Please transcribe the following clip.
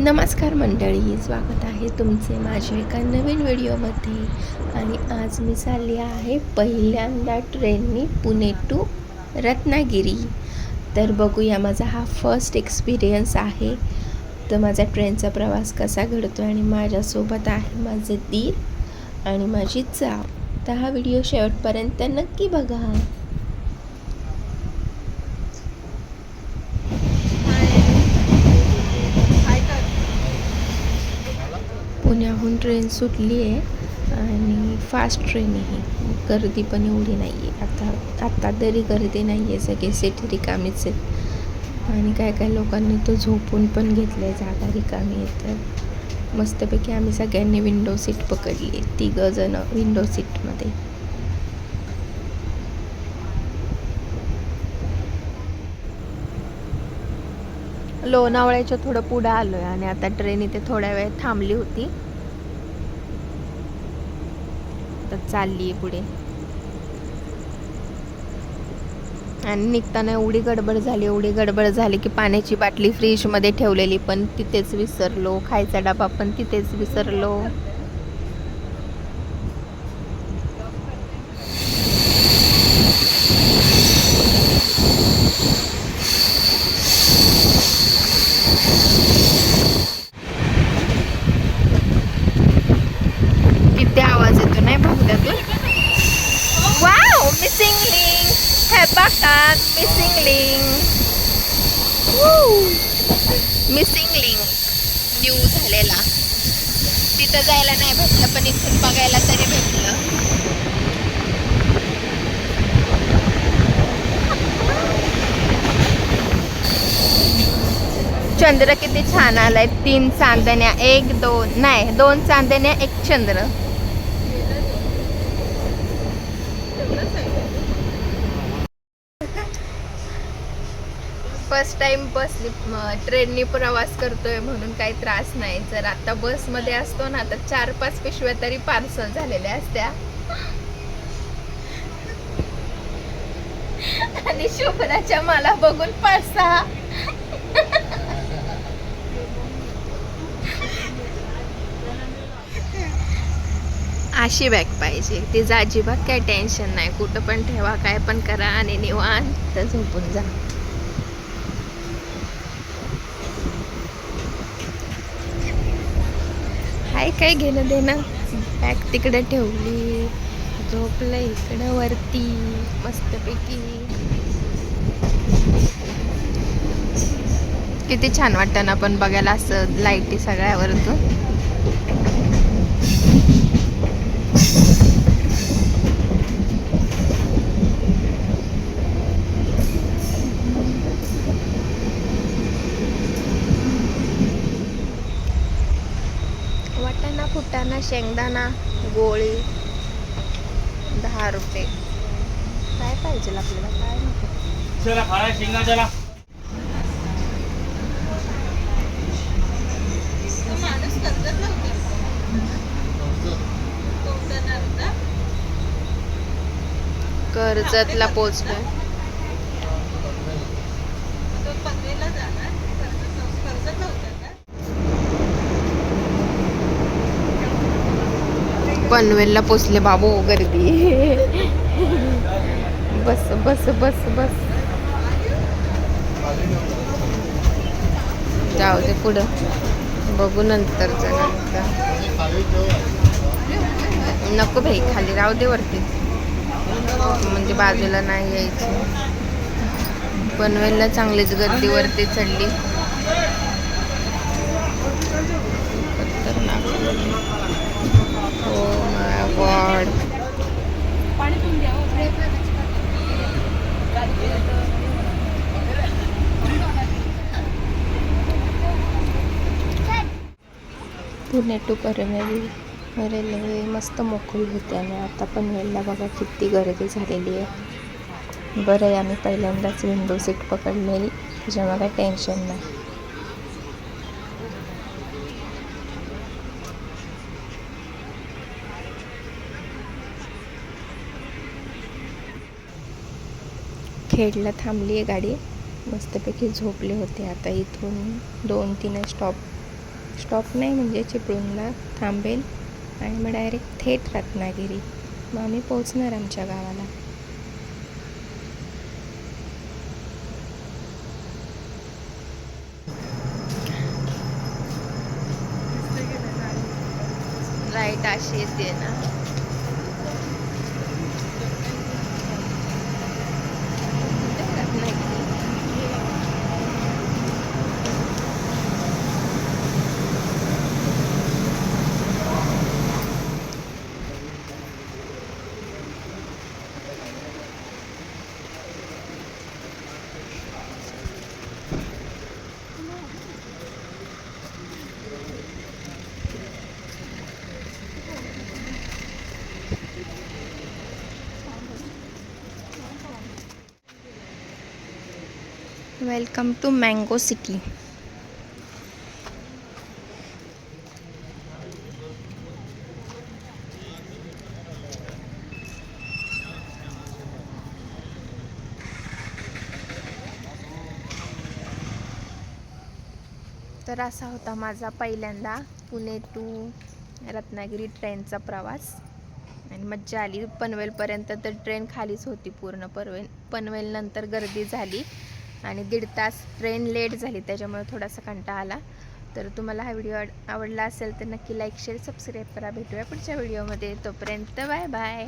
नमस्कार मंडळी, स्वागत आहे तुमचे माझ्या एका नवीन व्हिडिओमध्ये. आणि आज मी चालली आहे पहिल्यांदा ट्रेननी पुणे टू रत्नागिरी. तर बघूया, माझा हा फर्स्ट एक्सपिरियन्स आहे. तर माझा ट्रेनचा प्रवास कसा घडतो आणि माझ्यासोबत आहे माझे दीर आणि माझी जाव. तर हा व्हिडिओ शेवटपर्यंत नक्की बघा. पुण्याहून ट्रेन सुटली आहे आणि फास्ट ट्रेन आहे. गर्दी पण एवढी नाही आहे. आत्ता तरी गर्दी नाही आहे, सगळे सीट रिकामीच आहेत. आणि काय लोकांनी तो झोपून पण घेतलं आहे, जागा रिकामी आहे. तर मस्तपैकी आम्ही सगळ्यांनी विंडो सीट पकडली, 3 जण विंडो सीटमध्ये. लोणावळ्याच्या थोडं पुढं आलो आहे आणि आता ट्रेन इथे थोड्या वेळ थांबली होती, तर चालली आहे पुढे. आणि निघताना एवढी गडबड झाली की पाण्याची बाटली फ्रीजमध्ये ठेवलेली पण तिथेच विसरलो, खायचा डबा पण तिथेच विसरलो. तिथे आवाज येतो नाही बहुत्यातून. Wow, missing link. हे बघा, missing link. Missing link new झालेला. तिथं जायला नाही भेटलं पण इथून बघायला तरी भेटलं. चंद्र किती छान आलाय. 3 चांदण्या, 1 2 नाही 2 चांदण्या 1 चंद्र. फर्स्ट टाइम ट्रेननी प्रवास करतोय म्हणून काही त्रास नाही. जर आता बसमध्ये असतो ना तर 4-5 पिशव्या तरी पार्सल झालेल्या असत्या. आणि शुभ्राच्या मला बघून 5-6. अशी बॅग पाहिजे. तिचं अजिबात काही टेन्शन नाही, कुठं पण ठेवा, काय पण करा आणि निवांत झोपून जा. हाय, काय घेणं देणं. बॅग तिकडे ठेवली, झोपलं इकडं वरती मस्तपैकी. किती छान वाटतं ना पण बघायला असं लाईटी सगळ्यावरतून. वाटाणा, फुटाणा, शेंगदाणा, गोळी 10 रुपये. काय पाहिजे आपल्याला, काय नको. चला खाना शेंगा चला. कर्जतला पोचलोय. पनवेलला पोचले बाबू, गर्दी. बस बस बस बस. जाऊ दे, पुढं बघू नंतर. नको भाई, खाली राहू दे, वरती म्हणजे बाजूला नाही यायची. पनवेलला चांगलीच गर्दी, वरती चढली. Oh my God. Pune to railway मस्त मोकळी होते आणि आता पनवेलला बघा किती गर्दी झालेली आहे. बरं आहे आम्ही पहिल्यांदाच विंडो सीट पकडलेली, त्याच्यामुळे काही टेन्शन नाही. खेडला थांबली आहे गाडी, मस्तपैकी झोपले होते. आता इथून 2-3 स्टॉप स्टॉप नाही म्हणजे चिपळूणला थांबेल आणि मग डायरेक्ट थेट रत्नागिरी. मग आम्ही पोहोचणार आमच्या गावाला. लाईट अशी येते ना. Welcome to mango city. तर असा होता माझा पहिल्यांदा पुणे टू रत्नागिरी ट्रेनचा प्रवास आणि मज्जा आली. पनवेलपर्यंत तर ट्रेन खालीच होती पूर्ण. पनवेलनंतर गर्दी झाली आणि 1.5 तास ट्रेन लेट झाली, त्याच्यामुळे थोडासा कंटाळा आला. तर तुम्हाला हा व्हिडिओ आवडला असेल तर नक्की लाईक शेअर सबस्क्राईब करा. भेटूया पुढच्या व्हिडिओमध्ये. तोपर्यंत बाय बाय.